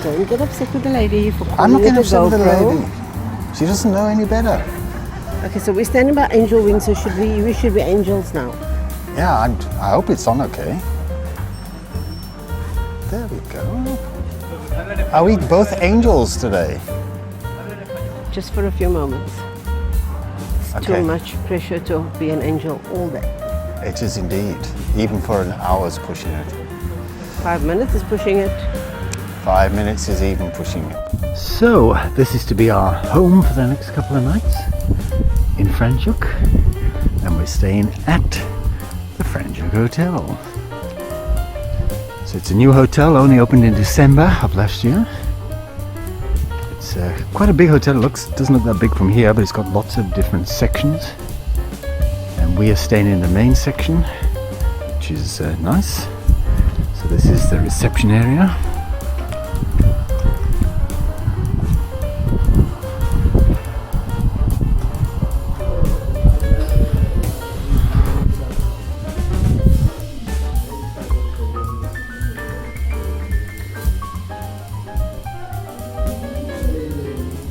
Don't get upset with the lady for I'm calling not it getting a upset with the GoPro. lady. She doesn't know any better. Okay, so we're standing by angel wings, so we should be angels now. Yeah, I hope it's on okay. There we go. Are we both angels today? Just for a few moments. It's Okay. too much pressure to be an angel all day. It is indeed, even for an hour's pushing it. 5 minutes is pushing it. 5 minutes is even pushing it. So, this is to be our home for the next couple of nights in Franschhoek, and we're staying at the Franschhoek Hotel. So it's a new hotel, only opened in December of last year. It's quite a big hotel. Doesn't look that big from here, but it's got lots of different sections. And we are staying in the main section, which is nice. So this is the reception area.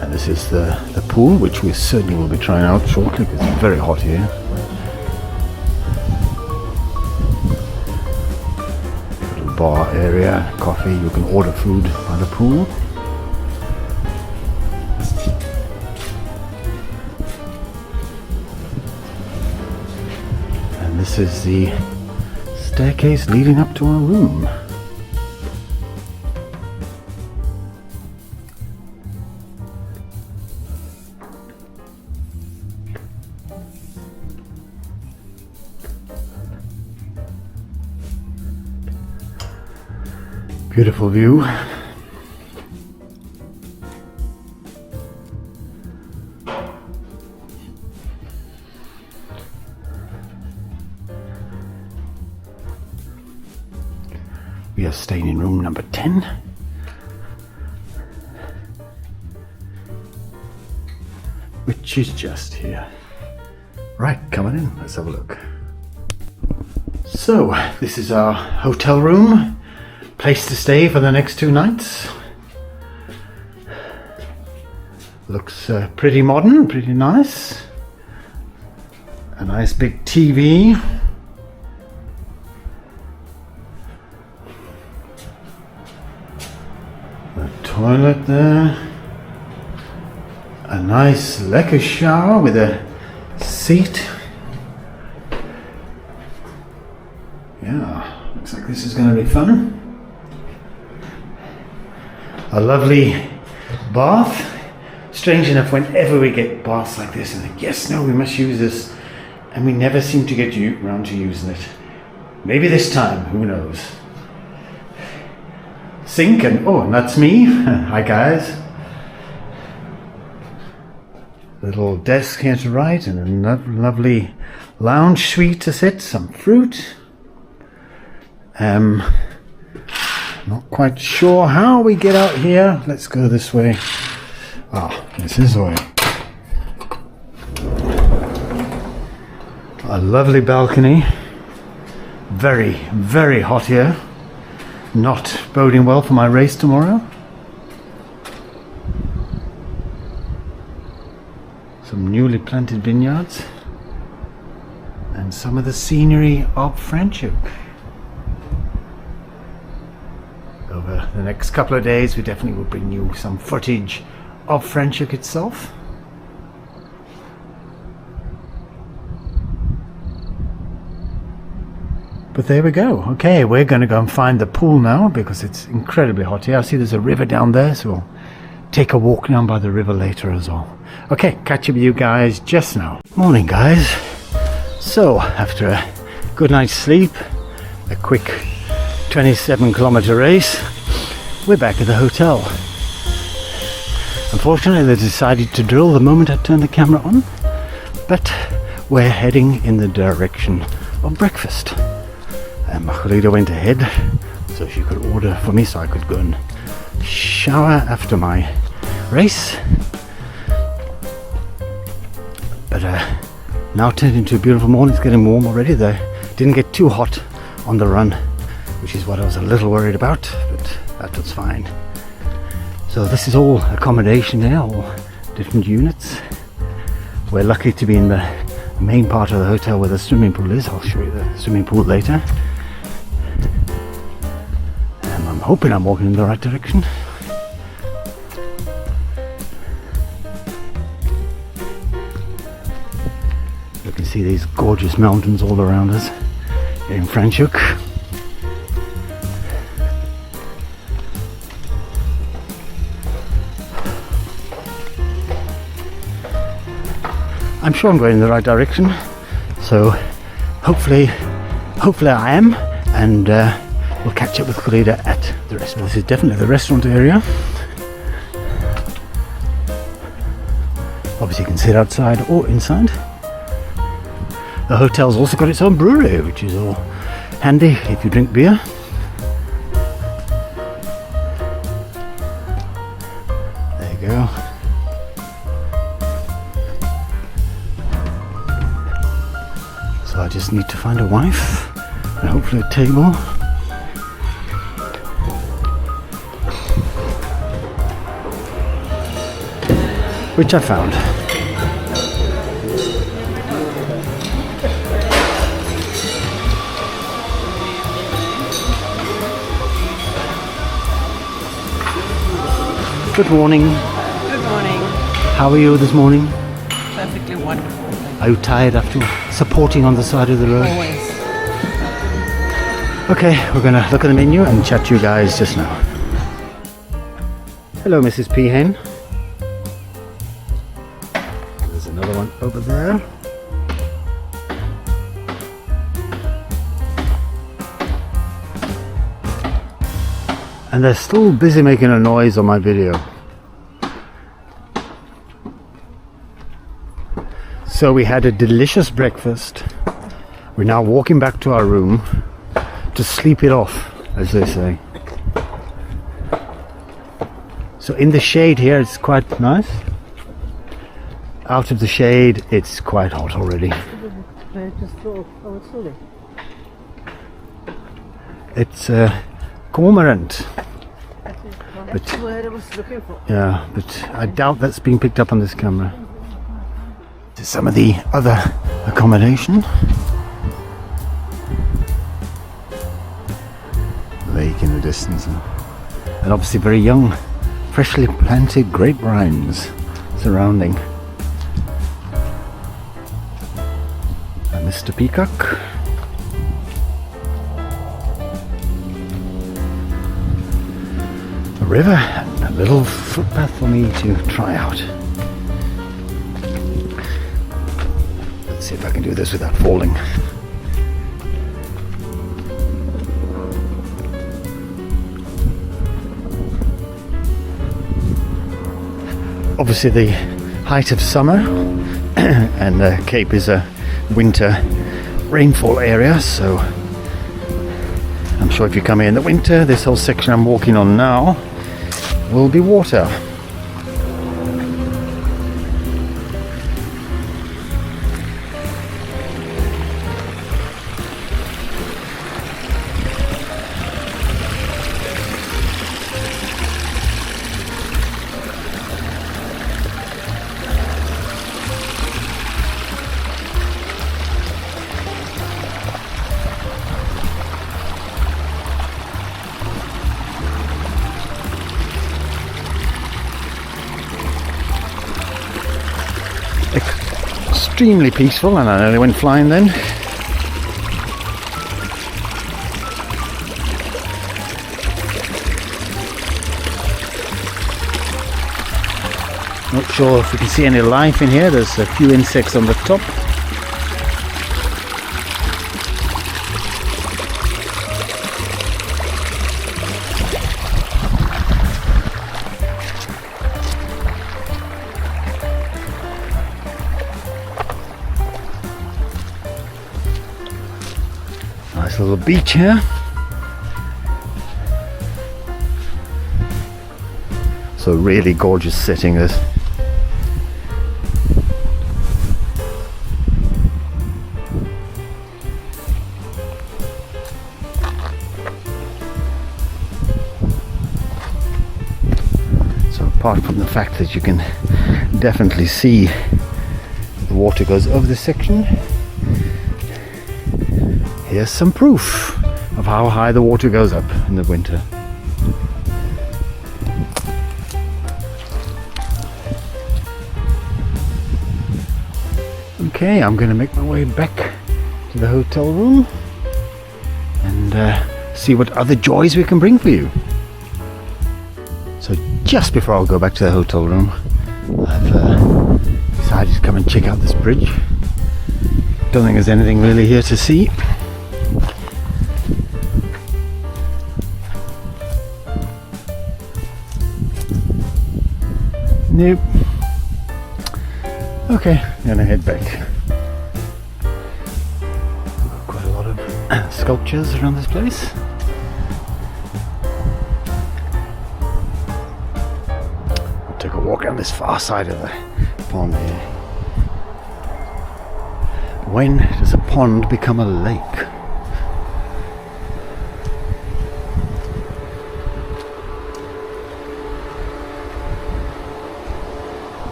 And this is the pool, which we certainly will be trying out shortly because it's very hot here. Little bar area, coffee, you can order food by the pool. And this is the staircase leading up to our room. Beautiful view. We are staying in room number 10. Which is just here. Right, come on in, let's have a look. So, this is our hotel room. Place to stay for the next 2 nights. Looks pretty modern, pretty nice. A nice big TV. The toilet there. A nice lekker shower with a seat. Yeah, looks like this is going to be fun. A lovely bath. Strange enough, whenever we get baths like this, and like, yes, no, we must use this, and we never seem to get around to using it. Maybe this time, who knows? Sink, and oh, and that's me. Hi guys. Little desk here to write, and a lovely lounge suite to sit, some fruit. Not quite sure how we get out here. Let's go this way. Ah, this is the way. A lovely balcony. Very, very hot here. Not boding well for my race tomorrow. Some newly planted vineyards. And some of the scenery of Franschhoek. Over the next couple of days we definitely will bring you some footage of Franschhoek itself. But there we go. Okay, we're going to go and find the pool now because it's incredibly hot here. I see there's a river down there, so we'll take a walk down by the river later as well. Okay, catch up with you guys just now. Morning guys. So after a good night's sleep, a quick 27-kilometer race, we're back at the hotel. Unfortunately, they decided to drill the moment I turned the camera on, but we're heading in the direction of breakfast. And Margarita went ahead so she could order for me so I could go and shower after my race. But now turned into a beautiful morning. It's getting warm already. They didn't get too hot on the run, which is what I was a little worried about, but that was fine. So this is all accommodation here, all different units. We're lucky to be in the main part of the hotel where the swimming pool is. I'll show you the swimming pool later. And I'm hoping I'm walking in the right direction. You can see these gorgeous mountains all around us here in Franschhoek. I'm sure I'm going in the right direction, so hopefully I am, and we'll catch up with Corrida at the restaurant. This is definitely the restaurant area. Obviously you can sit outside or inside. The hotel's also got its own brewery, which is all handy if you drink beer. There you go. So I just need to find a wife and hopefully a table. Which I found. Good morning. Good morning. How are you this morning? Perfectly wonderful. Are you tired after supporting on the side of the road? Always. Okay, we're gonna look at the menu and chat to you guys just now. Hello, Mrs. Peahen. There's another one over there. And they're still busy making a noise on my video. So we had a delicious breakfast. We're now walking back to our room to sleep it off, as they say. So in the shade here it's quite nice. Out of the shade it's quite hot already. It's cormorant. That's the word I was looking for. Yeah, but I doubt that's being picked up on this camera. To some of the other accommodation. Lake in the distance, and obviously very young, freshly planted grapevines surrounding. And Mr. Peacock. A river and a little footpath for me to try out. Let's see if I can do this without falling. Obviously the height of summer and the Cape is a winter rainfall area, so I'm sure if you come here in the winter, this whole section I'm walking on now will be water. Extremely peaceful, and I nearly went flying then. Not sure if we can see any life in here. There's a few insects on the top. Nice little beach here. So really gorgeous setting this. apart from the fact that you can definitely see the water goes over the section, here's some proof of how high the water goes up in the winter. Okay, I'm going to make my way back to the hotel room and see what other joys we can bring for you. So just before I'll go back to the hotel room, I've decided to come and check out this bridge. Don't think there's anything really here to see. Nope. Okay, I'm gonna head back. Quite a lot of sculptures around this place. I'll take a walk down this far side of the pond here. When does a pond become a lake?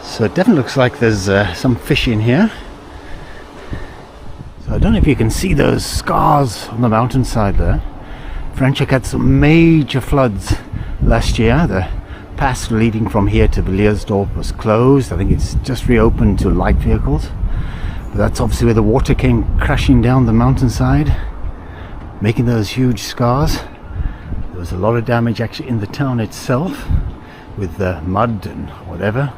So it definitely looks like there's some fish in here. So I don't know if you can see those scars on the mountainside there. Franschhoek had some major floods last year. The pass leading from here to Viliersdorp was closed. I think it's just reopened to light vehicles. But that's obviously where the water came crashing down the mountainside, making those huge scars. There was a lot of damage actually in the town itself with the mud and whatever.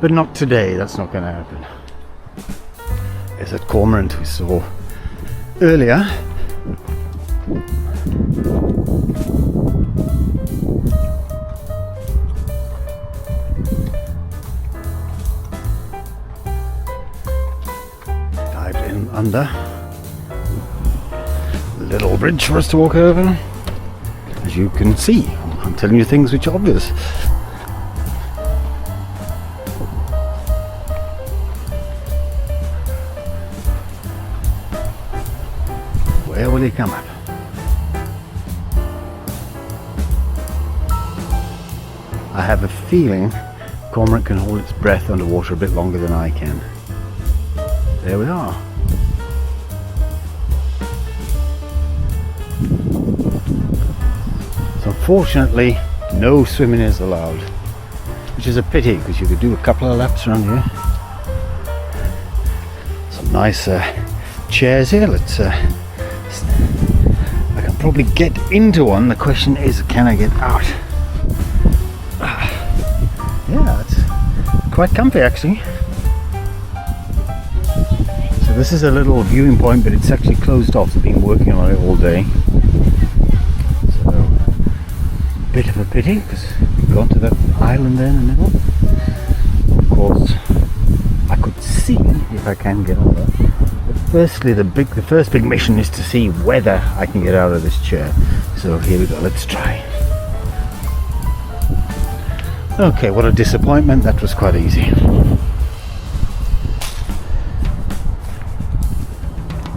But not today, that's not going to happen. There's that cormorant we saw earlier. Dived in under. Little bridge for us to walk over. As you can see, I'm telling you things which are obvious. Where will he come up? I have a feeling cormorant can hold its breath underwater a bit longer than I can. There we are. So unfortunately, no swimming is allowed, which is a pity because you could do a couple of laps around here. Some nice chairs here. Let's I can probably get into one. The question is, can I get out? Yeah, it's quite comfy actually. So this is a little viewing point, but it's actually closed off. I've been working on it all day. So a bit of a pity because we've gone to that island there in the middle. Of course, I could see if I can get over. Firstly, the first big mission is to see whether I can get out of this chair. So here we go, let's try. Okay, what a disappointment, that was quite easy.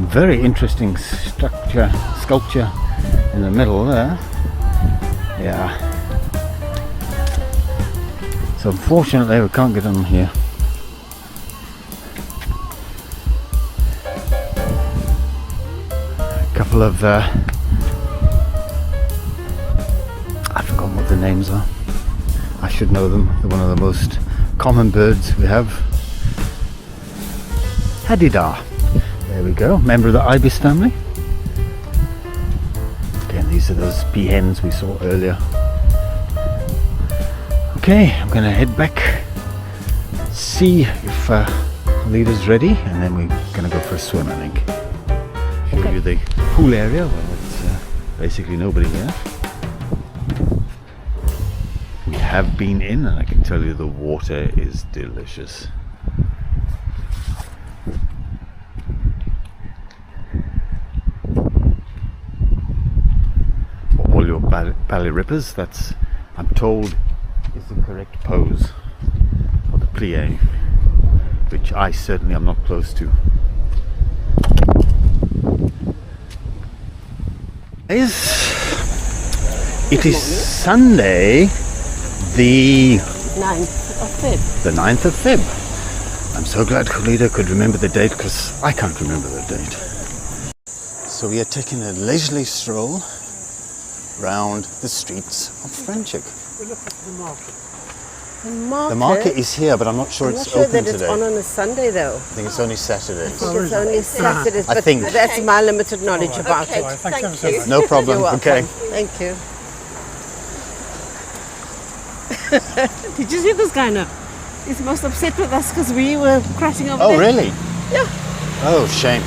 Very interesting sculpture in the middle there. Yeah. So unfortunately we can't get on here. Couple of I've forgotten what the names are. I should know them. They're one of the most common birds we have. Hadidar. There we go. Member of the ibis family. Again, these are those peahens we saw earlier. Okay, I'm going to head back, see if the leader's ready, and then we're going to go for a swim, I think. Show you the pool area. Well, it's basically nobody here. We have been in, and I can tell you the water is delicious. For all your belly rippers, that's, I'm told, is the correct pose for the plie, which I certainly am not close to. It is Sunday, the 9th of Feb. the 9th of Feb. I'm so glad Khalida could remember the date because I can't remember the date. So we are taking a leisurely stroll round the streets of Franschhoek. We look at the market. The market is here, but I'm not sure it's open that today. it's on a Sunday though. I think it's only Saturdays. I think it's only Saturdays, I but think- that's my limited knowledge about it. Thank you. No problem. You're welcome. Okay. Thank you. Did you see this guy now? He's most upset with us because we were crashing over Oh, there. really? Yeah. Oh, shame.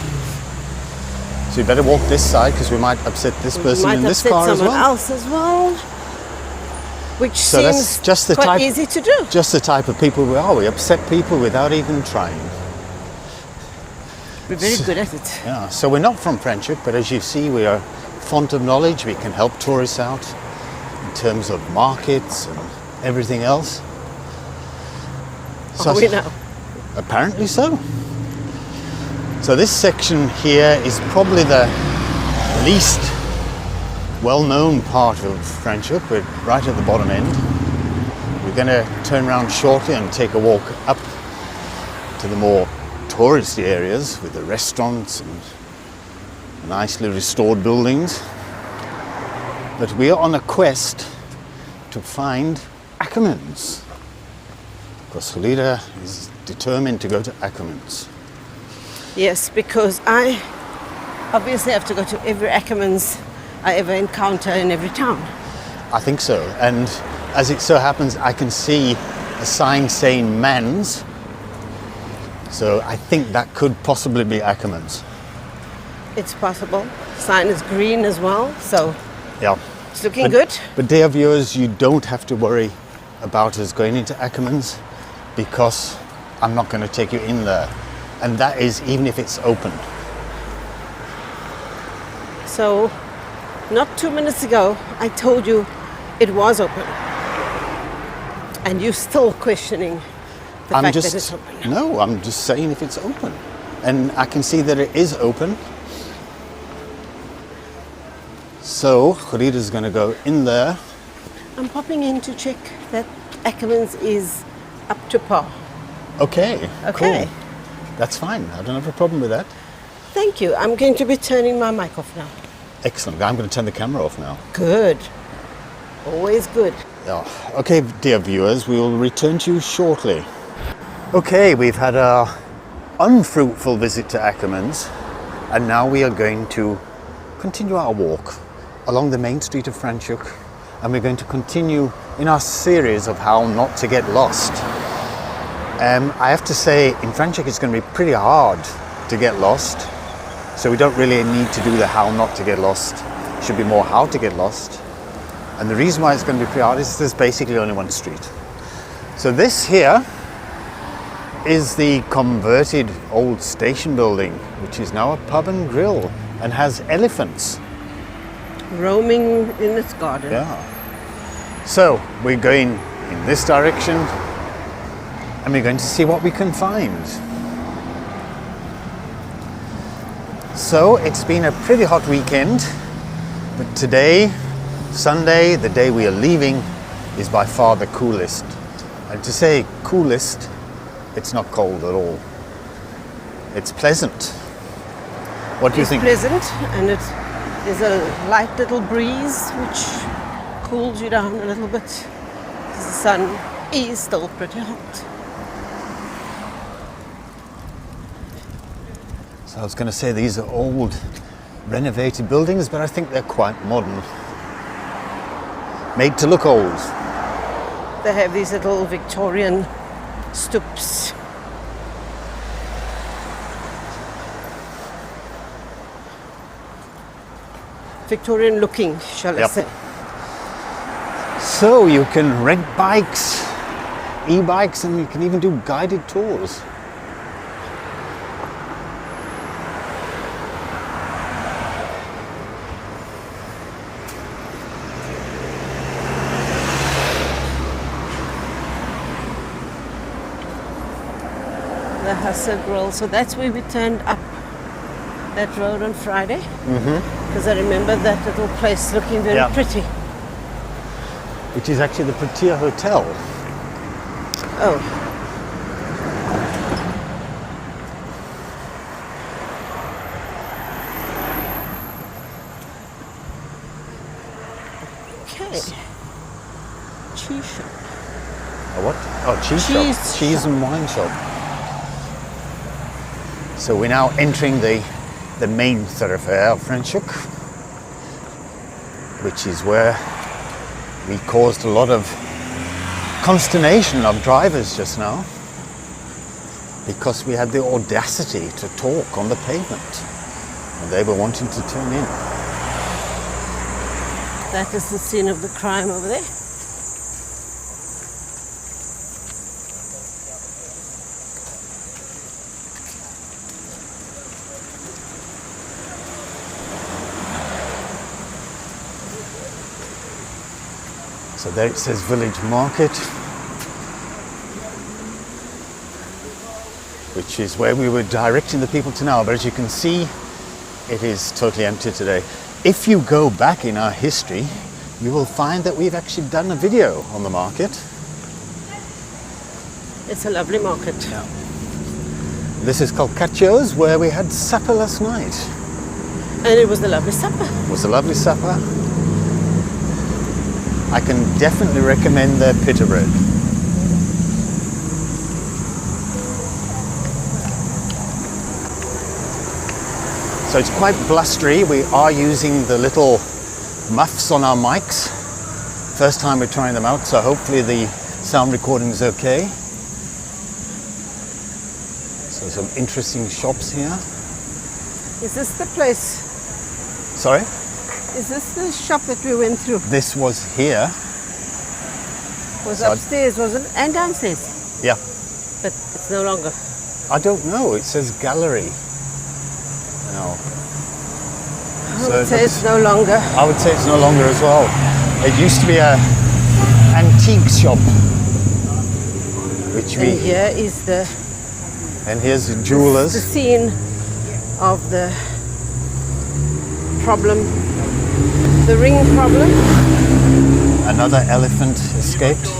So you better walk this side because we might upset this person Might in this upset car as someone well. else as well. Which So that's seems just the quite type- easy to do. Just the type of people we are. We upset people without even trying. We're very good at it. Yeah. So we're not from Franschhoek, but as you see, we are font of knowledge. We can help tourists out in terms of markets and everything else. Are we now? Apparently so. So this section here is probably the least well-known part of Franschhoek. We're right at the bottom end. We're going to turn around shortly and take a walk up to the more touristy areas with the restaurants and nicely restored buildings. But we are on a quest to find Ackermans. Because Khalida is determined to go to Ackermans. Yes, because I obviously have to go to every Ackermans I ever encounter in every town. I think so. And as it so happens, I can see a sign saying Mans. So I think that could possibly be Ackermans. It's possible. Sign is green as well, so Yeah. it's looking good. But dear viewers, you don't have to worry about us going into Ackermans because I'm not going to take you in there. And that is even if it's open. So, not 2 minutes ago, I told you it was open. And you're still questioning the fact that it's open. No, I'm just saying if it's open. And I can see that it is open. So, Khalida's going to go in there. I'm popping in to check that Ackermans is up to par. Okay, Okay. cool. That's fine. I don't have a problem with that. Thank you. I'm going to be turning my mic off now. Excellent. I'm going to turn the camera off now. Good. Always good. Yeah. Okay, dear viewers, we will return to you shortly. Okay, we've had a unfruitful visit to Ackermans, and now we are going to continue our walk along the main street of Franschhoek, and we're going to continue in our series of how not to get lost. I have to say, in Franschhoek it's going to be pretty hard to get lost, so we don't really need to do the how not to get lost. It should be more how to get lost. And the reason why it's going to be pretty hard is there's basically only one street. So this here is the converted old station building, which is now a pub and grill and has elephants. Roaming in its garden. Yeah. So we're going in this direction and we're going to see what we can find. So it's been a pretty hot weekend, but today, Sunday, the day we are leaving, is by far the coolest. And to say coolest, it's not cold at all. It's pleasant. What do you think? Pleasant, and there's a light little breeze which cools you down a little bit. The sun is still pretty hot. So I was going to say these are old renovated buildings, but I think they're quite modern. Made to look old. They have these little Victorian stoops. Victorian looking, shall I Yep. say. So you can rent bikes, e-bikes, and you can even do guided tours. The Hussar Grill. So that's where we turned up that road on Friday. Because I remember that little place looking very Yeah. pretty. which is actually the Protea Hotel. Oh. Okay. Cheese shop. A what? Oh, cheese shop. Cheese and wine shop. So we're now entering the main thoroughfare of Franschhoek, which is where we caused a lot of consternation of drivers just now, because we had the audacity to talk on the pavement and they were wanting to turn in. That is the scene of the crime over there. So there it says Village Market, which is where we were directing the people to now, but as you can see, it is totally empty today. If you go back in our history, you will find that we've actually done a video on the market. It's a lovely market. Yeah. This is called Caccio's, where we had supper last night. And it was a lovely supper. It was a lovely supper. I can definitely recommend their pita bread. So it's quite blustery. We are using the little muffs on our mics. First time we're trying them out, so hopefully the sound recording is okay. So some interesting shops here. Is this the place? Sorry? Is this the shop that we went through? This was here. Was upstairs, wasn't it? And downstairs. Yeah. But it's no longer. I don't know. It says gallery. No. I would say it's no longer. I would say it's no longer as well. It used to be a antique shop, which we. And here is the. And here's the jewelers. The scene of the problem, the ring problem. Another elephant escaped.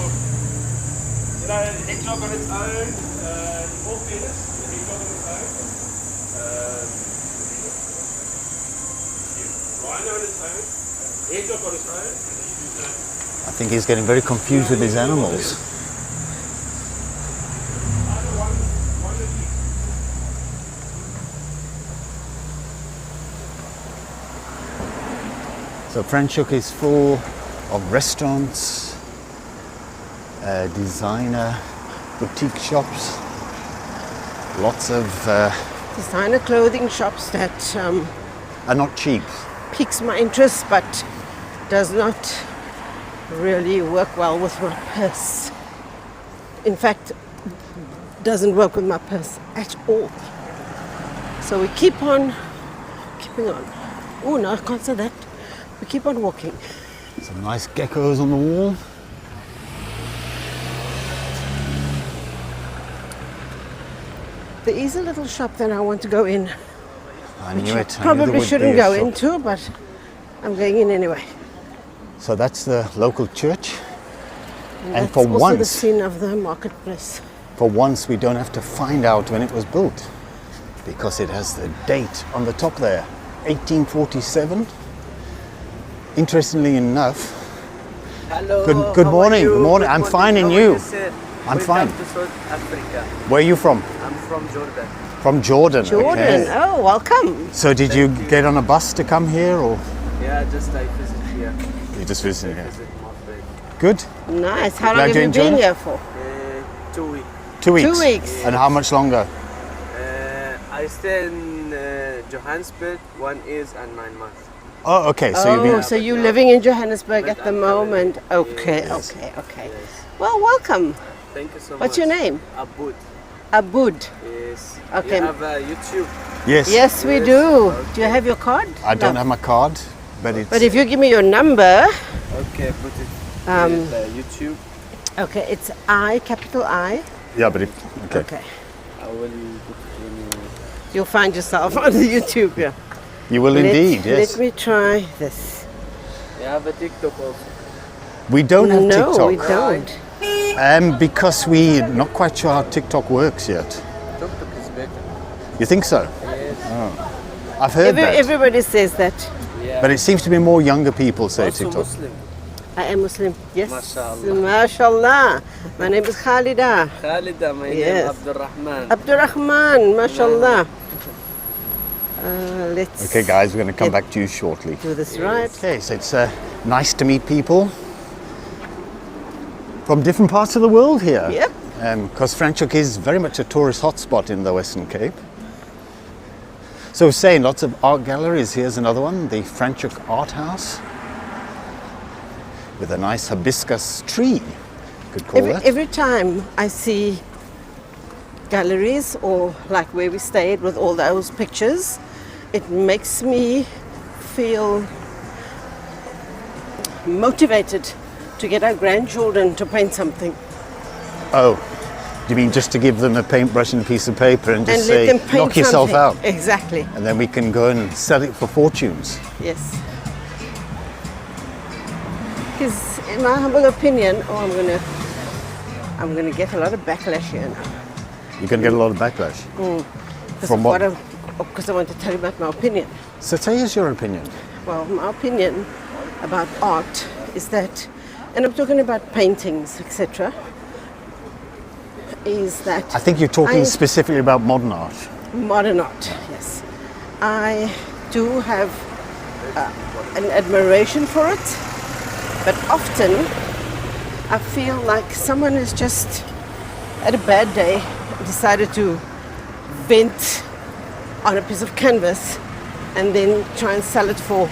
Hedgehog on its own, all penis, hedgehog on its own, rhino on its own, hedgehog on its own. I think he's getting very confused with his animals. So Franschhoek is full of restaurants, designer boutique shops, lots of Designer clothing shops that are not cheap. piques my interest but does not really work well with my purse. In fact, doesn't work with my purse at all. So we keep on keeping on. Oh no, I can't say that. We keep on walking. Some nice geckos on the wall. There is a little shop that I want to go in. I knew it. Probably shouldn't go into, but I'm going in anyway. So that's the local church. And that's for also once, the scene of the marketplace. For once, we don't have to find out when it was built, because it has the date on the top there, 1847. Interestingly enough. Hello. Good morning. Good morning. I'm fine, and you? I'm fine. Welcome to South Africa. Where are you from? I'm from Jordan. From Jordan. Jordan. Okay. Oh, welcome. So did you get on a bus to come here, or Yeah, just I visit here. you just visiting here? Visit my friend. Good. Nice. How Glad long have you you enjoyed been it? here for? 2 weeks. 2 weeks. 2 weeks. And how much longer? I stay in Johannesburg 1 year and 9 months. Oh, okay. So you've Oh, been. so you're living in Johannesburg at the I'm moment. currently- Okay, Yes. okay. Yes. Well, welcome. Thank you so much. What's your name? Abud. Abud. Yes. Okay. You have YouTube. Yes. Yes, we Yes, do. okay. Do you have your card? I don't No. have my card, but it's. But if you give me your number, Okay, put it Um, with YouTube. okay, it's I, capital I. Yeah, but if. Okay. Okay. I will put it in. You'll find yourself on the YouTube, yeah. You will indeed. Yes. Let me try this. You have a TikTok also. We don't have No, TikTok. we don't. Because we're not quite sure how TikTok works yet. TikTok is better. You think so? Yes. I've heard that. Everybody says that. Yeah. But it seems to be more younger people say Also TikTok. Muslim. I am Muslim. Yes. MashaAllah. MashaAllah. My name is Khalida. Khalida, my Yes. name Abdurrahman. Abdurrahman. MashaAllah. Let's Okay, guys, we're going to come back to you shortly. do this right. Okay, so it's nice to meet people from different parts of the world here. Yep. Because Franschhoek is very much a tourist hotspot in the Western Cape. So we're saying lots of art galleries. Here's another one, the Franschhoek Art House, with a nice hibiscus tree, could call it. Every time I see galleries or like where we stayed with all those pictures, it makes me feel motivated to get our grandchildren to paint something Oh, do you mean just to give them a paintbrush and a piece of paper and just and say, let them paint knock yourself something. out? Exactly. And then we can go and sell it for fortunes. Yes. Because in my humble opinion, I'm gonna get a lot of backlash here now. You're going to get a lot of backlash. From what? Because I want to tell you about my opinion. So tell us your opinion. Well, my opinion about art is that, and I'm talking about paintings, etc., is that I think you're talking specifically about modern art. modern art, yes. I do have an admiration for it, but often I feel like someone has just, at a bad day, decided to vent on a piece of canvas and then try and sell it for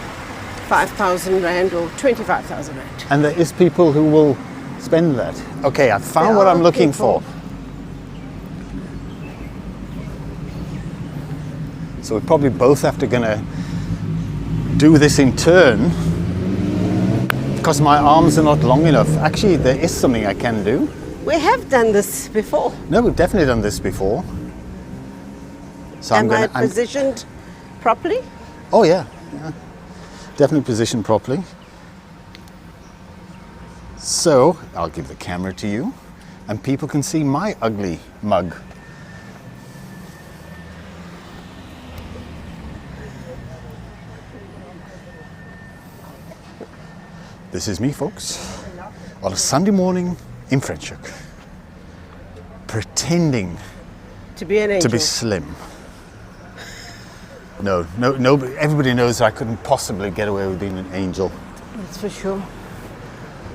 5,000 Rand or 25,000 Rand. And there is people who will spend that. Okay, I found There what are I'm looking people. for. So we probably both have to gonna do this in turn because my arms are not long enough. Actually, there is something I can do. We have done this before. No, we've definitely done this before. So Am I I'm positioned properly? Oh yeah, definitely positioned properly. So I'll give the camera to you, and people can see my ugly mug. This is me, folks, on a Sunday morning in Franschhoek, pretending To be an angel. to be slim. No, everybody knows I couldn't possibly get away with being an angel. That's for sure.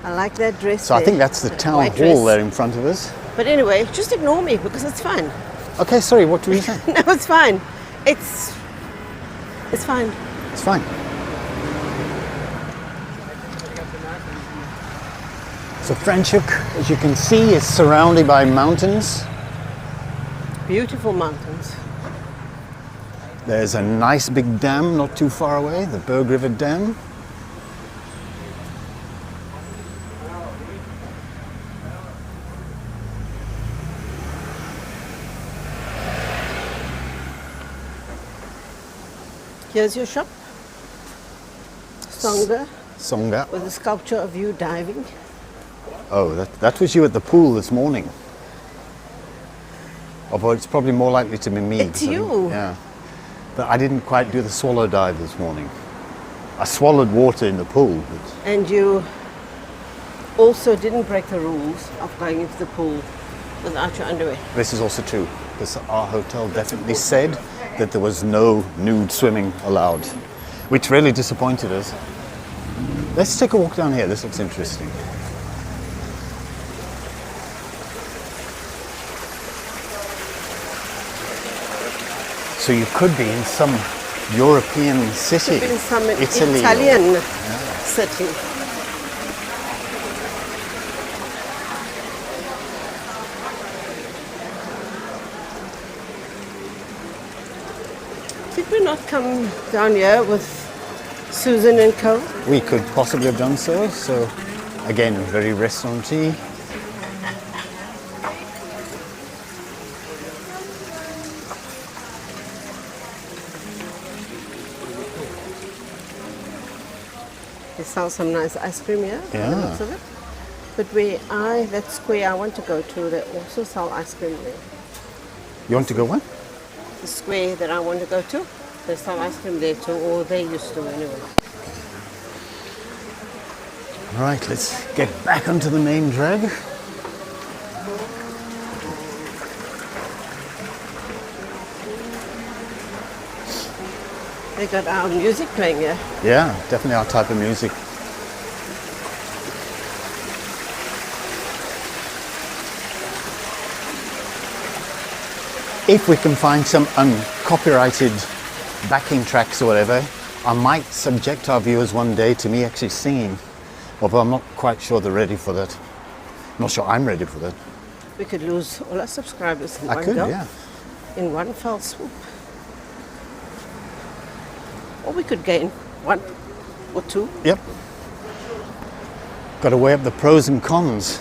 I like that dress. So I there, think that's the town white hall dress. there in front of us. But anyway, just ignore me because it's fine. Okay, sorry, what were you saying? No, it's fine. It's fine. It's fine. So Franschhoek, as you can see, is surrounded by mountains. Beautiful mountains. There's a nice big dam not too far away, the Berg River Dam. Here's your shop. Songa, Songa. with a sculpture of you diving. Oh, that was you at the pool this morning. Although it's probably more likely to be me. It's 'cause I didn't- you. Yeah. But I didn't quite do the swallow dive this morning. I swallowed water in the pool, but And you also didn't break the rules of going into the pool without your underwear. this is also true. Because our hotel definitely said that there was no nude swimming allowed, which really disappointed us. Let's take a walk down here. This looks interesting. So you could be in some European city. In some Italy. Italian city. Did we not come down here with Susan and Co? We could possibly have done so. So again, very restauranty. They sell some nice ice cream here. by the Yeah. looks of it. But that square I want to go to, they also sell ice cream there. You want to go where? The square that I want to go to, they sell ice cream there too, or they used to anyway. All right, let's get back onto the main drag. They got our music playing here. Yeah, definitely our type of music. If we can find some uncopyrighted backing tracks or whatever, I might subject our viewers one day to me actually singing. Although I'm not quite sure they're ready for that. I'm not sure I'm ready for that. We could lose all our subscribers in one could, go. yeah. In one fell swoop. Or we could gain one or two. Yep. Got to weigh up the pros and cons.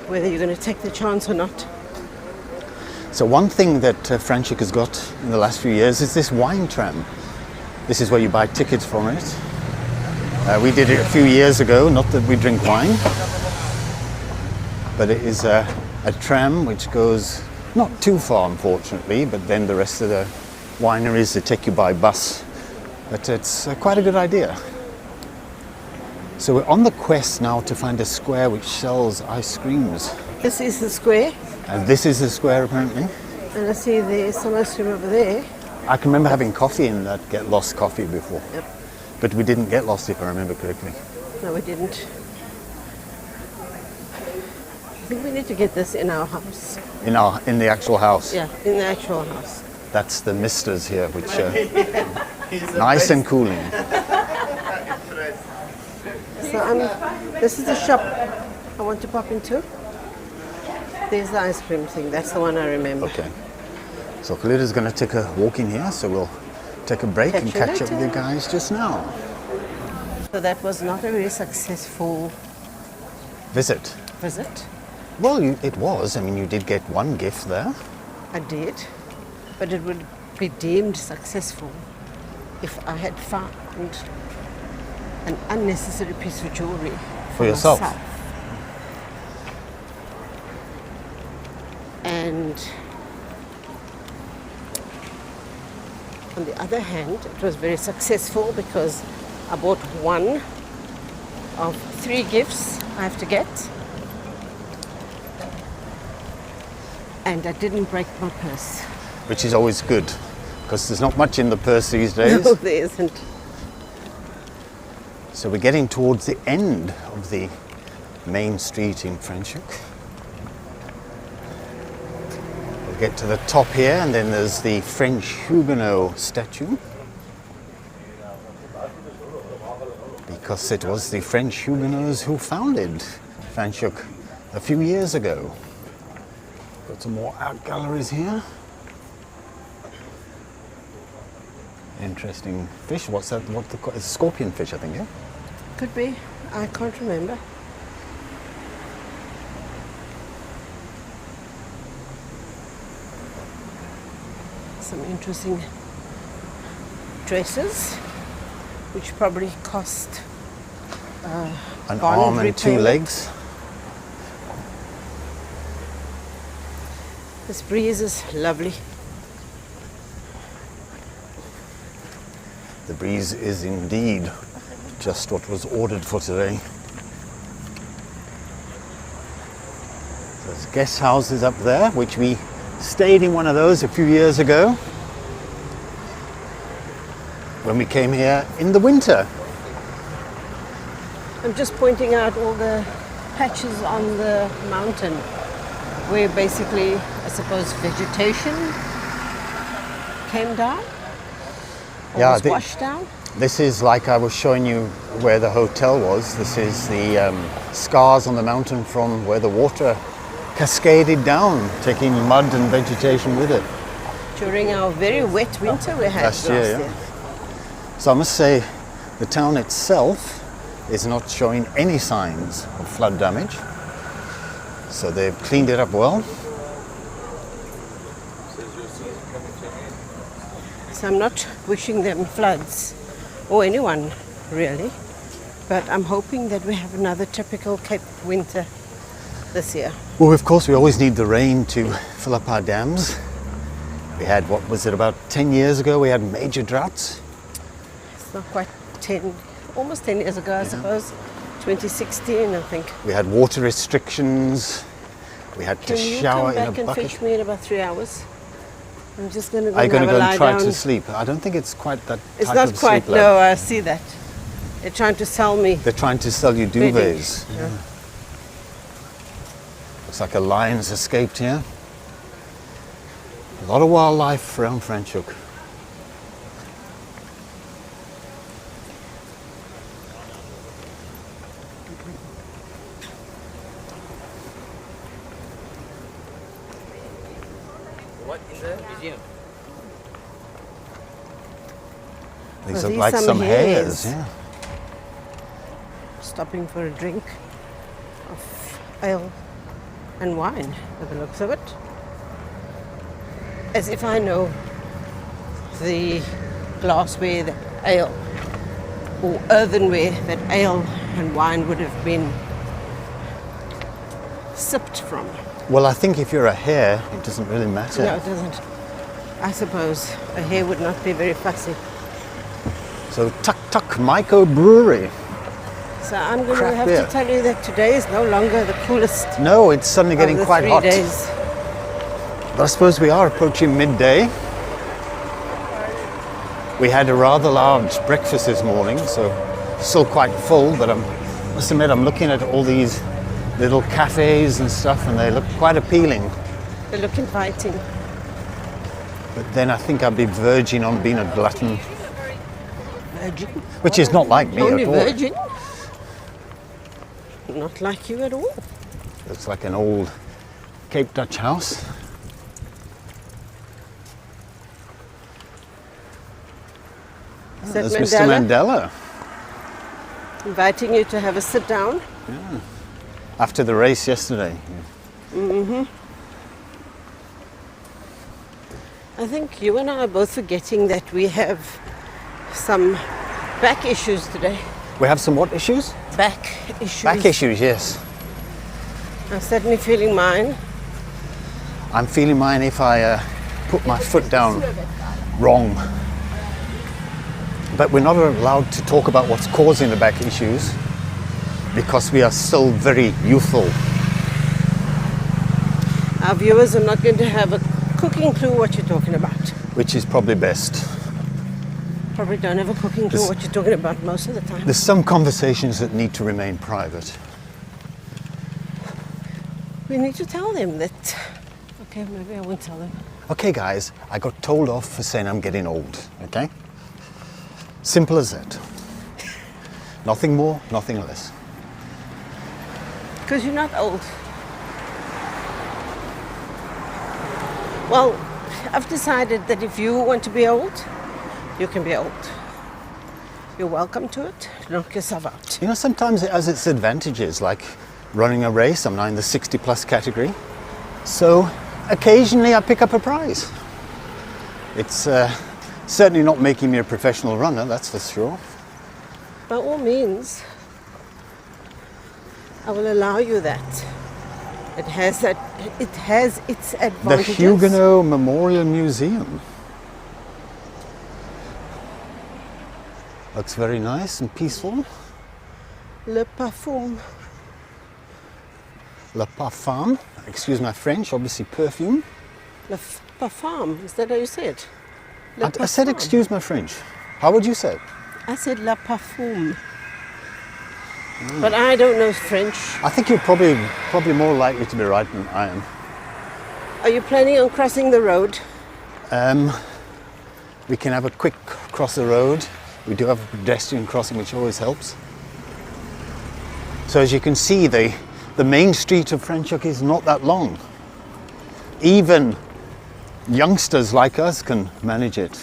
Whether you're going to take the chance or not. So one thing that Franschhoek has got in the last few years is this wine tram. This is where you buy tickets from it. We did it a few years ago, not that we drink wine, but it is a tram which goes not too far, unfortunately, but then the rest of the wineries, they take you by bus. But it's quite a good idea. So we're on the quest now to find a square which sells ice creams. This is the square. And this is the square, apparently. And I see there's some ice cream over there. I can remember having coffee in that Get Lost coffee before. Yep. But we didn't get lost, if I remember correctly. No, we didn't. I think we need to get this in our house. In the actual house. Yeah, in the actual house. That's the misters here, which nice and cooling. So this is the shop I want to pop into. There's the ice cream thing. That's the one I remember. Okay. So Khalita's going to take a walk in here, so we'll take a break and catch up with you guys just now. So that was not a very successful Visit. Well, it was. I mean, you did get one gift there. I did, but it would be deemed successful if I had found an unnecessary piece of jewelry For yourself. myself. And on the other hand, it was very successful because I bought one of 3 gifts I have to get. And I didn't break my purse. Which is always good, because there's not much in the purse these days. No, there isn't. So we're getting towards the end of the main street in Franschhoek. We'll get to the top here, and then there's the French Huguenot statue. Because it was the French Huguenots who founded Franschhoek a few years ago. Got some more art galleries here. Interesting fish. What's that? It's a scorpion fish, I think, yeah? Could be. I can't remember. Some interesting dresses, which probably cost An bond arm and 2 repayment. legs. This breeze is lovely. The breeze is indeed just what was ordered for today. There's guest houses up there, which we stayed in one of those a few years ago when we came here in the winter. I'm just pointing out all the patches on the mountain where basically, I suppose, vegetation came down or Yeah, was washed down. This is like I was showing you where the hotel was. This is the scars on the mountain from where the water cascaded down, taking mud and vegetation with it. During our very wet winter we had Last year, yeah. So I must say, the town itself is not showing any signs of flood damage. So they've cleaned it up well. So I'm not wishing them floods, or anyone really, But I'm hoping that we have another typical Cape winter this year. Well, of course, we always need the rain to fill up our dams. We had, what was it, about 10 years ago, we had major droughts. It's not quite 10, almost 10 years ago, I suppose. 2016, I think. We had water restrictions. We had to shower in a Can you come back and bucket. fetch me in about 3 hours? I'm just going to go Are you going to go and lie try down. to sleep? I don't think it's quite that It's type not of quite, sleep. no, I see that. They're trying to sell me. They're trying to sell you bedding. duvets. Yeah. Looks like a lion's escaped here. A lot of wildlife around Franschhoek. What in the museum? These Are look these like some some hares? hares, yeah. Stopping for a drink of ale and wine, by the looks of it. As if I know the glassware that ale or earthenware that ale and wine would have been sipped from. Well, I think if you're a hare, it doesn't really matter. No, it doesn't. I suppose a hare would not be very fussy. So Tuk Tuk Maiko Brewery. So I'm going to Craft have beer. to tell you that today is no longer the coolest No, it's suddenly getting of the quite 3 hot. days. But I suppose we are approaching midday. We had a rather large breakfast this morning, so still quite full, but I must admit I'm looking at all these little cafes and stuff and they look quite appealing. They look inviting. But then I think I'd be verging on being a glutton, Virgin? which is not like me Only at all. virgin? Not like you at all. Looks like an old Cape Dutch house. Is that There's Mr. Mandela. Inviting you to have a sit down. After the race yesterday. I think you and I are both forgetting that we have some back issues today. We have some what issues? Back issues. Back issues, yes. I'm certainly feeling mine. I'm feeling mine if I put my foot down wrong. But we're not allowed to talk about what's causing the back issues because we are still very youthful. Our viewers are not going to have a cooking clue what you're talking about. Which is probably best. Probably don't have a cooking clue This- what you're talking about most of the time. There's some conversations that need to remain private. We need to tell them that. Okay, maybe I won't tell them. Okay guys, I got told off for saying I'm getting old, okay? Simple as that. Nothing more, nothing less. Because you're not old. Well, I've decided that if you want to be old, you can be old. You're welcome to it. Knock yourself out. You know, sometimes it has its advantages, like running a race. I'm now in the 60 plus category. So occasionally I pick up a prize. It's certainly not making me a professional runner, that's for sure. By all means, I will allow you that. It has its The advantages. Huguenot Memorial Museum. Looks very nice and peaceful. Le parfum. La Parfum, excuse my French, obviously perfume. Le parfum. Is that how you say it? Le I said parfum. excuse my French. How would you say it? I said la parfum. But I don't know French. I think you're probably more likely to be right than I am. Are you planning on crossing the road? We can have a quick cross the road. We do have a pedestrian crossing, which always helps. So as you can see, the main street of Franschhoek is not that long. Even youngsters like us can manage it.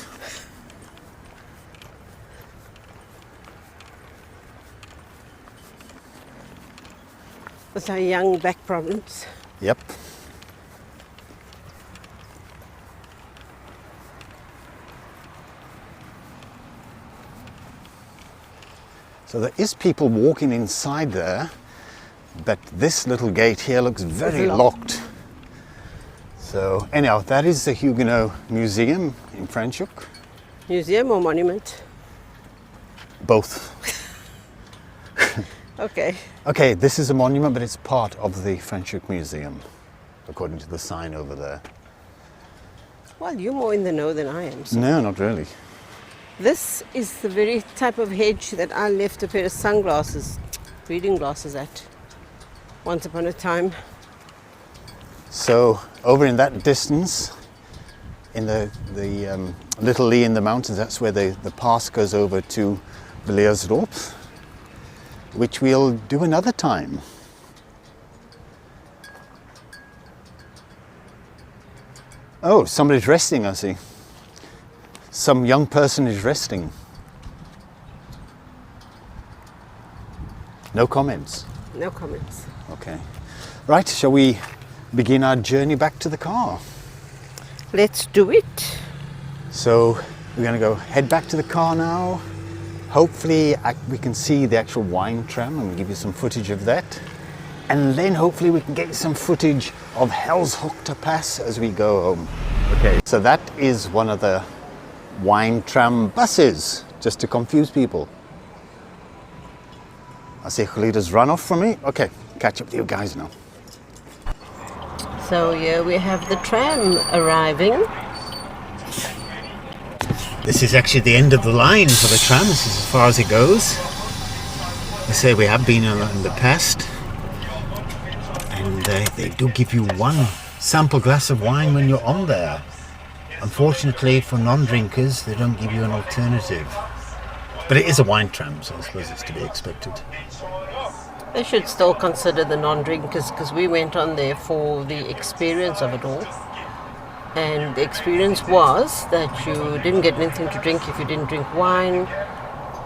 With our young back problems. Yep. So there is people walking inside there, but this little gate here looks very locked. So anyhow, that is the Huguenot Museum in Franschhoek. Museum or monument? Both. Okay. Okay, this is a monument, but it's part of the Franschhoek Museum, according to the sign over there. Well, you're more in the know than I am. So. No, not really. This is the very type of hedge that I left a pair of sunglasses, reading glasses at, once upon a time. So over in that distance, in the little Lee in the mountains, that's where the pass goes over to Belearsdorp, which we'll do another time. Oh, somebody's resting, I see. Some young person is resting. No comments? No comments. Okay. Right, shall we begin our journey back to the car? Let's do it. So we're going to go head back to the car now. Hopefully we can see the actual wine tram and give you some footage of that. And then hopefully we can get some footage of Franschhoek Pass as we go home. Okay, so that is one of the wine tram buses, just to confuse people. I see Gelida's run off from me. Okay, catch up with you guys now. So here we have the tram arriving. This is actually the end of the line for the tram. This is as far as it goes. I say we have been in the past, and they do give you one sample glass of wine when you're on there. Unfortunately for non-drinkers, they don't give you an alternative. But it is a wine tram, so I suppose it's to be expected. They should still consider the non-drinkers, because we went on there for the experience of it all. And the experience was that you didn't get anything to drink if you didn't drink wine,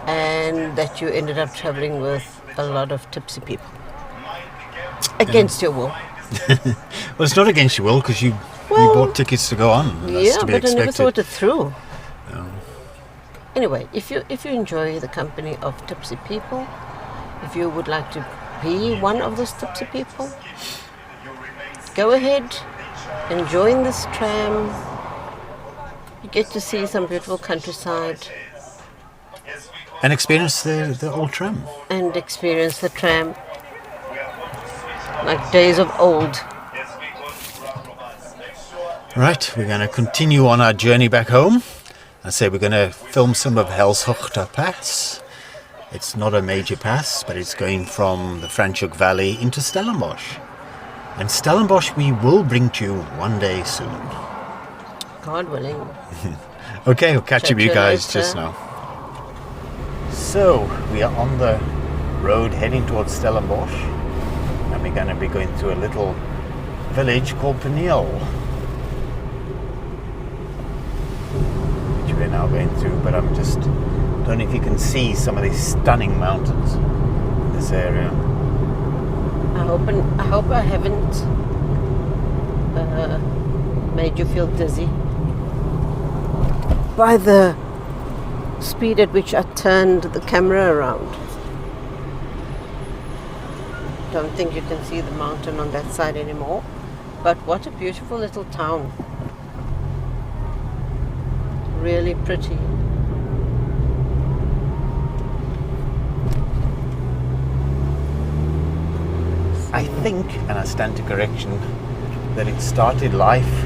and that you ended up traveling with a lot of tipsy people. Against your will. Well, it's not against your will, because you bought tickets to go on. Yeah, to be but expected. I never thought it through. No. Anyway, if you enjoy the company of tipsy people, if you would like to be one of those tipsy people, go ahead and join this tram. You get to see some beautiful countryside. And experience the old tram. And experience the tram like days of old. Right, we're going to continue on our journey back home. I say we're going to film some of Franschhoek Pass. It's not a major pass, but it's going from the Franschhoek Valley into Stellenbosch. And Stellenbosch we will bring to you one day soon. God willing. Okay, we'll catch up with you guys later. just now. So, we are on the road heading towards Stellenbosch. And we're going to be going through a little village called Peniel, which we're now going through, but I'm just don't know if you can see some of these stunning mountains in this area. I hope I haven't made you feel dizzy by the speed at which I turned the camera around. Don't think you can see the mountain on that side anymore, but what a beautiful little town. Really pretty. I think, and I stand to correction, that it started life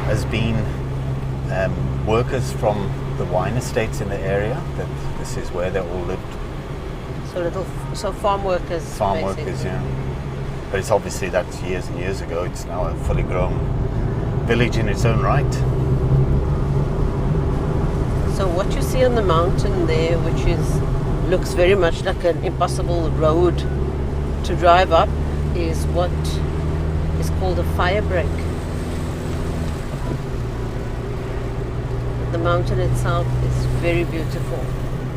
as being workers from the wine estates in the area, that this is where they all lived. So farm workers. Farm basically. workers, yeah. But it's obviously that's years and years ago. It's now a fully grown village in its own right. So what you see on the mountain there, which looks very much like an impossible road to drive up, is what is called a fire break. The mountain itself is very beautiful,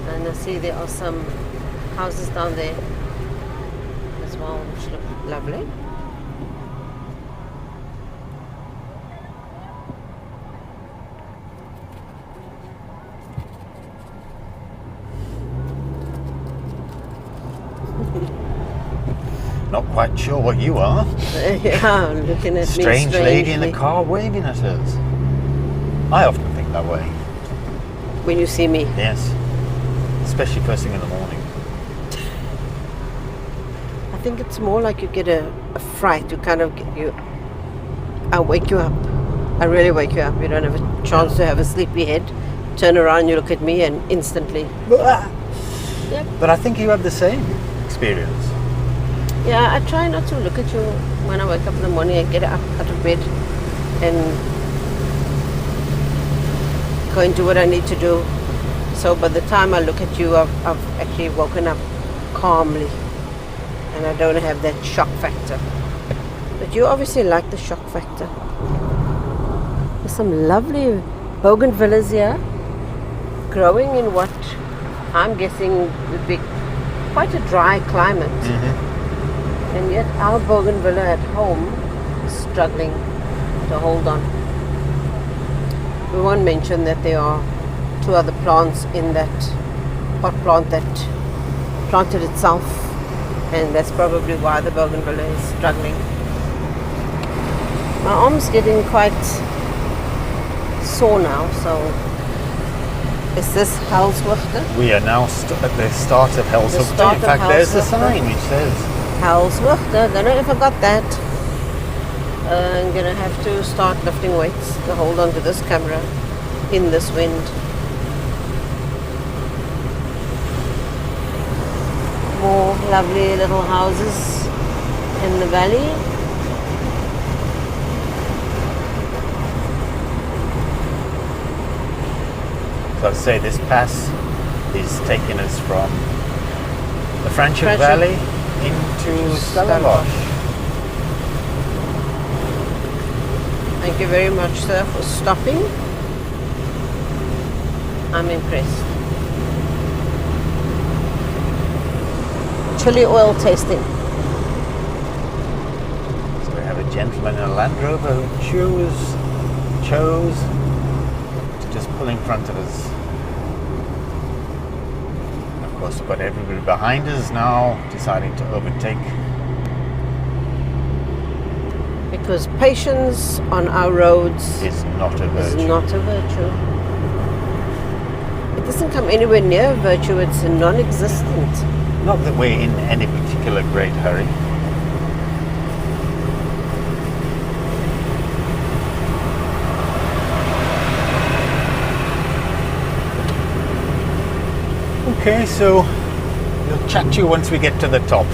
and I see there are some houses down there as well, which look lovely. Not quite sure what you are. Yeah, looking at me Strange lady in the strangely. car waving at us. I often think that way. When you see me. Yes. Especially first thing in the morning. I think it's more like you get a fright. You kind of get you. I wake you up. I really wake you up. You don't have a chance to have a sleepy head. Turn around, you look at me, and instantly. Yep. But I think you have the same experience. Yeah, I try not to look at you when I wake up in the morning and get up out of bed and go and do what I need to do. So by the time I look at you, I've actually woken up calmly and I don't have that shock factor. But you obviously like the shock factor. There's some lovely bougainvilleas here growing in what I'm guessing would be quite a dry climate. And yet our bougainvillea at home is struggling to hold on. We won't mention that there are 2 other plants in that pot plant that planted itself, and that's probably why the bougainvillea is struggling. My arm's getting quite sore now, so is this Helswigte? We are now at the start of Helshoek. start In of fact, there's a Helshoek. sign which says Helswigte, don't know if I got that. I'm gonna have to start lifting weights to hold on to this camera in this wind. More lovely little houses in the valley. So I'd say this pass is taking us from the Franschhoek Franschhoek Valley into Stellenbosch. Thank you very much, sir, for stopping. I'm impressed. Chili oil tasting. So we have a gentleman in a Land Rover who chose to just pull in front of us. And of course, we've got everybody behind us now deciding to overtake. Because patience on our roads It's not a is virtue. not a virtue. It doesn't come anywhere near virtue, it's non-existent. Not that we're in any particular great hurry. Okay, so we'll chat to you once we get to the top.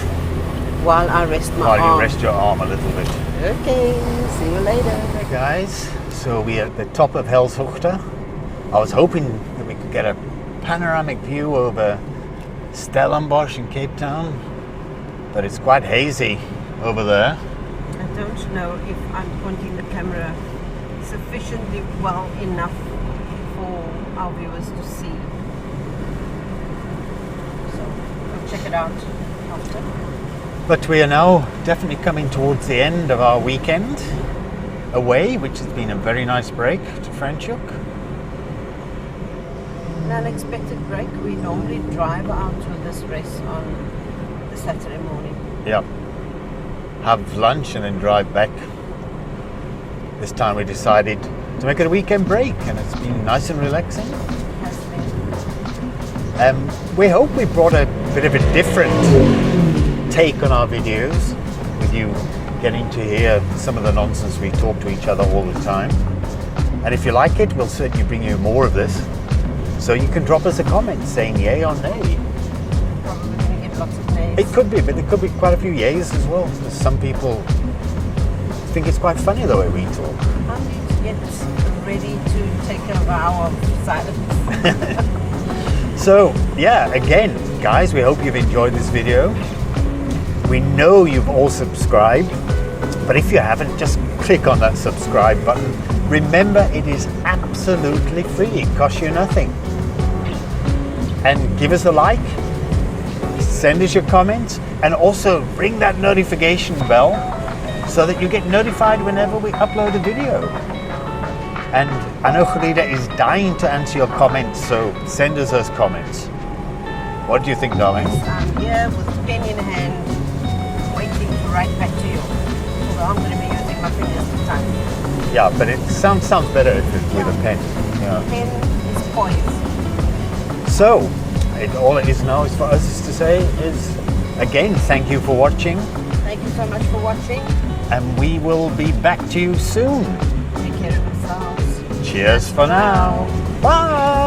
While I rest my While arm. you rest your arm a little bit. Okay, see you later. Hey guys, so we're at the top of Helshoek. I was hoping that we could get a panoramic view over Stellenbosch in Cape Town, but it's quite hazy over there. I don't know if I'm pointing the camera sufficiently well enough for our viewers to see. So we'll check it out after. But we are now definitely coming towards the end of our weekend away, which has been a very nice break to Franschhoek. An unexpected break. We normally drive out to this race on the Saturday morning. Yeah. Have lunch and then drive back. This time we decided to make it a weekend break, and it's been nice and relaxing. Has been. We hope we brought a bit of a different take on our videos, with you getting to hear some of the nonsense we talk to each other all the time. And if you like it, we'll certainly bring you more of this. So you can drop us a comment saying yay or nay. Probably going to get lots of nays. It could be, but there could be quite a few yays as well, because some people think it's quite funny the way we talk. I need to get ready to take a vow of silence. So, yeah, again, guys, we hope you've enjoyed this video. We know you've all subscribed, but if you haven't, just click on that subscribe button. Remember, it is absolutely free. It costs you nothing. And give us a like, send us your comments, and also ring that notification bell so that you get notified whenever we upload a video. And I know Gerida is dying to answer your comments, so send us those comments. What do you think, darling? I'm here with pen in hand, waiting write back to you. Although I'm going to be using my fingers to type. Yeah, but it sounds better if it's with a pen. Yeah. Pen is poised. So, all it is now is for us to say is, again, thank you for watching. Thank you so much for watching. And we will be back to you soon. Take care of yourselves. Cheers for now. Bye.